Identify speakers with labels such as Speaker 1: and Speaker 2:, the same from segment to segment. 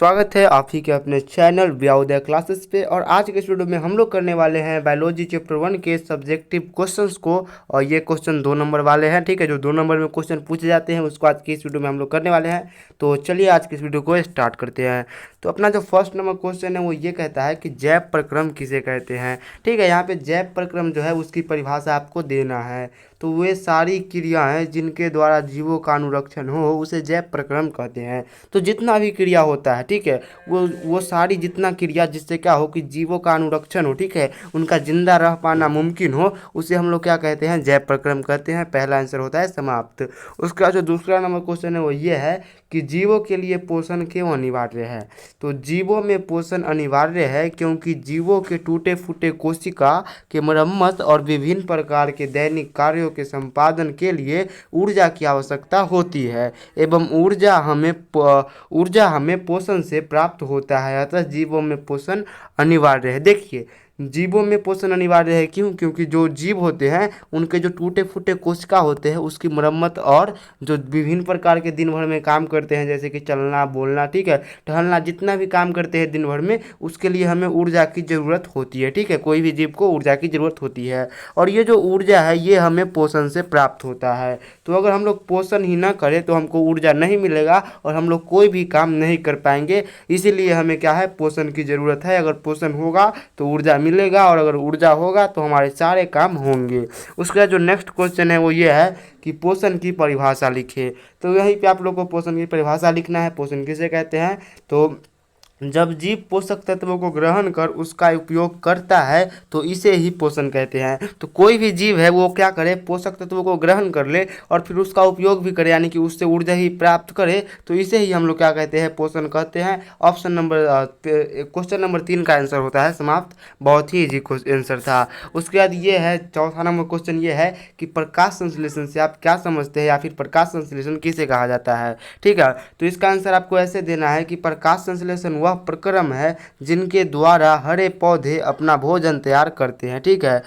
Speaker 1: स्वागत है आप ही के अपने चैनल व्याउदय क्लासेस पे। और आज के इस वीडियो में हम लोग करने वाले हैं बायोलॉजी चैप्टर 1 के सब्जेक्टिव क्वेश्चंस को। और ये क्वेश्चन 2 नंबर वाले हैं, ठीक है। जो 2 नंबर में क्वेश्चन पूछे जाते हैं उसको आज की इस वीडियो में हम लोग करने वाले हैं। तो चलिए आज की इस वीडियो को स्टार्ट करते हैं। तो अपना जो फर्स्ट नंबर क्वेश्चन है वो ये कहता है कि जैव प्रक्रम किसे कहते हैं, ठीक है। यहाँ पे जैव प्रक्रम जो है उसकी परिभाषा आपको देना है। तो वे सारी क्रियाएं जिनके द्वारा जीवों का अनुरक्षण हो उसे जैव प्रक्रम कहते हैं। तो जितना भी क्रिया होता है, ठीक है, वो सारी जितना क्रिया जिससे क्या हो कि जीवों का अनुरक्षण हो, ठीक है, उनका जिंदा रह पाना मुमकिन हो, उसे हम लोग क्या कहते हैं, जैव प्रक्रम कहते हैं। पहला आंसर होता है समाप्त। उसका जो दूसरा नंबर क्वेश्चन है वो ये है कि जीवों के लिए पोषण क्यों अनिवार्य है। तो जीवों में पोषण अनिवार्य है क्योंकि जीवों के टूटे फूटे कोशिका के मरम्मत और विभिन्न प्रकार के दैनिक कार्यों के संपादन के लिए ऊर्जा की आवश्यकता होती है एवं ऊर्जा हमें पोषण से प्राप्त होता है। अतः जीवों में पोषण अनिवार्य है। देखिए, जीवों में पोषण अनिवार्य है क्यों? क्योंकि जो जीव होते हैं उनके जो टूटे फूटे कोशिका होते हैं उसकी मरम्मत और जो विभिन्न प्रकार के दिन भर में काम करते हैं, जैसे कि चलना बोलना, ठीक है, टहलना, जितना भी काम करते हैं दिन भर में, उसके लिए हमें ऊर्जा की ज़रूरत होती है, ठीक है। कोई भी जीव को ऊर्जा की ज़रूरत होती है और ये जो ऊर्जा है ये हमें पोषण से प्राप्त होता है। तो अगर हम लोग पोषण ही ना करें तो हमको ऊर्जा नहीं मिलेगा और हम लोग कोई भी काम नहीं कर पाएंगे। इसीलिए हमें क्या है, पोषण की ज़रूरत है। अगर पोषण होगा तो ऊर्जा मिलेगा और अगर ऊर्जा होगा तो हमारे सारे काम होंगे। उसका जो नेक्स्ट क्वेश्चन है वो ये है कि पोषण की परिभाषा लिखे। तो यहीं पे आप लोग को पोषण की परिभाषा लिखना है। पोषण किसे कहते हैं? तो जब जीव पोषक तत्वों को ग्रहण कर उसका उपयोग करता है तो इसे ही पोषण कहते हैं। तो कोई भी जीव है वो क्या करे, पोषक तत्वों को ग्रहण कर ले और फिर उसका उपयोग भी करे, यानी कि उससे ऊर्जा ही प्राप्त करे, तो इसे ही हम लोग क्या कहते हैं, पोषण कहते हैं। ऑप्शन नंबर क्वेश्चन नंबर 3 का आंसर होता है समाप्त। बहुत ही इजी आंसर था। उसके बाद ये है चौथा नंबर क्वेश्चन ये है कि प्रकाश संश्लेषण से आप क्या समझते हैं या फिर प्रकाश संश्लेषण किसे कहा जाता है, ठीक है। तो इसका आंसर आपको ऐसे देना है कि प्रकाश संश्लेषण वह प्रक्रम है जिनके द्वारा हरे पौधे अपना भोजन तैयार करते हैं, ठीक है।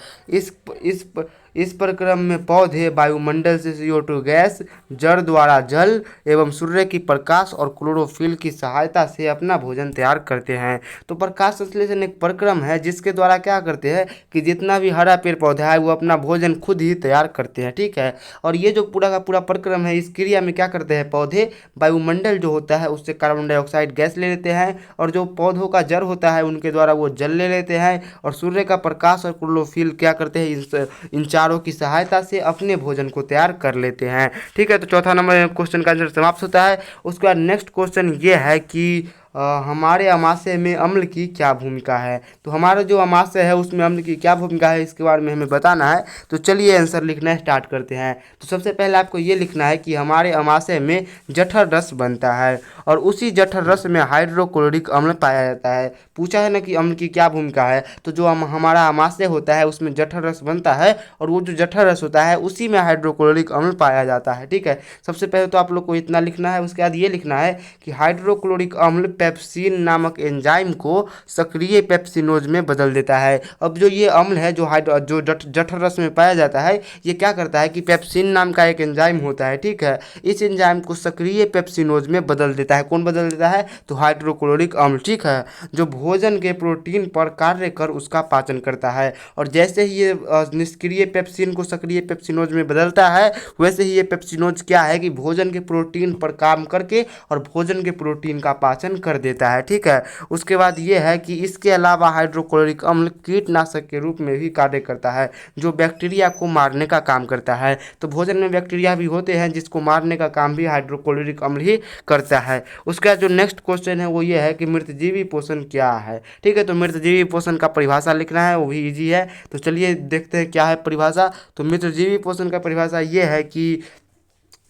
Speaker 1: इस प्रक्रम में पौधे वायुमंडल से CO2 गैस, जड़ द्वारा जल एवं सूर्य की प्रकाश और क्लोरोफिल की सहायता से अपना भोजन तैयार करते हैं। तो प्रकाश संश्लेषण एक प्रक्रम है जिसके द्वारा क्या करते हैं कि जितना भी हरा पेड़ पौधा है वो अपना भोजन खुद ही तैयार करते हैं, ठीक है। और ये जो पूरा का पूरा प्रक्रम है, इस क्रिया में क्या करते हैं, पौधे वायुमंडल जो होता है उससे कार्बन डाइऑक्साइड गैस ले लेते हैं और जो पौधों का जड़ होता है उनके द्वारा वो जल ले लेते हैं और सूर्य का प्रकाश और क्लोरोफिल क्या करते हैं, इन चारों की सहायता से अपने भोजन को तैयार कर लेते हैं, ठीक है। तो चौथा नंबर क्वेश्चन का आंसर समाप्त होता है। उसके बाद नेक्स्ट क्वेश्चन ये है कि हमारे अमाशय में अम्ल की क्या भूमिका है। तो हमारा जो अमाशय है उसमें अम्ल की क्या भूमिका है इसके बारे में हमें बताना है। तो चलिए आंसर लिखना स्टार्ट करते हैं। तो सबसे पहले आपको ये लिखना है कि हमारे अमाशय में जठर रस बनता है और उसी जठर रस में हाइड्रोक्लोरिक अम्ल पाया जाता है। पूछा है ना कि अम्ल की क्या भूमिका है, तो जो हमारा अमाशय होता है उसमें जठर रस बनता है और वो जो जठर रस होता है उसी में हाइड्रोक्लोरिक अम्ल पाया जाता है, ठीक है। सबसे पहले तो आप लोग को इतना लिखना है। उसके बाद ये लिखना है कि हाइड्रोक्लोरिक अम्ल पेप्सिन नामक एंजाइम को सक्रिय पेप्सिनोज में बदल देता है। अब जो ये अम्ल है जो जठर रस में पाया जाता है ये क्या करता है कि पेप्सिन नाम का एक एंजाइम होता है, ठीक है, इस एंजाइम को सक्रिय पेप्सिनोज में बदल देता है। कौन बदल देता है? तो हाइड्रोक्लोरिक अम्ल, ठीक है, जो भोजन के प्रोटीन पर कार्य कर उसका पाचन करता है। और जैसे ही ये निष्क्रिय पेप्सिन को सक्रिय पेप्सिनोज में बदलता है वैसे ही ये पेप्सिनोज क्या है कि भोजन के प्रोटीन पर काम करके और भोजन के प्रोटीन का पाचन कर देता है, ठीक है। उसके बाद ये है कि इसके अलावा हाइड्रोक्लोरिक अम्ल कीटनाशक के रूप में भी कार्य करता है जो बैक्टीरिया को मारने का काम करता है। तो भोजन में बैक्टीरिया भी होते हैं जिसको मारने का काम भी हाइड्रोक्लोरिक अम्ल ही करता है। उसका जो नेक्स्ट क्वेश्चन है वो ये है कि मृतजीवी पोषण क्या है, ठीक है। तो मृतजीवी पोषण का परिभाषा लिखना है, वो भी इजी है। तो चलिए देखते हैं क्या है परिभाषा। तो मृतजीवी पोषण का परिभाषा ये है कि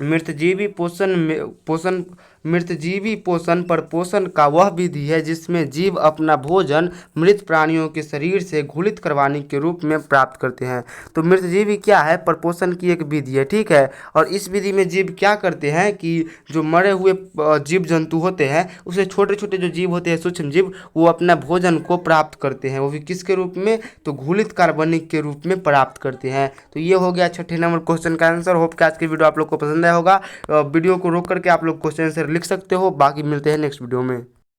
Speaker 1: मृतजीवी पोषण पर पोषण का वह विधि है जिसमें जीव अपना भोजन मृत प्राणियों के शरीर से घुलित करवाने के रूप में प्राप्त करते हैं। तो मृतजीवी क्या है? परपोषण की एक विधि है, ठीक है। और इस विधि में जीव क्या करते हैं कि जो मरे हुए जीव जंतु होते हैं उसे छोटे छोटे जो जीव होते हैं सूक्ष्म जीव, वो अपना भोजन को प्राप्त करते हैं, वो भी किसके रूप में? तो घुलित कार्बनिक के रूप में प्राप्त करते हैं। तो ये हो गया छठे नंबर क्वेश्चन का आंसर। होप कि आज की वीडियो आप लोग को पसंद आया होगा। वीडियो को रोक करके आप लोग क्वेश्चन आंसर लिख सकते हो। बाकी मिलते हैं नेक्स्ट वीडियो में।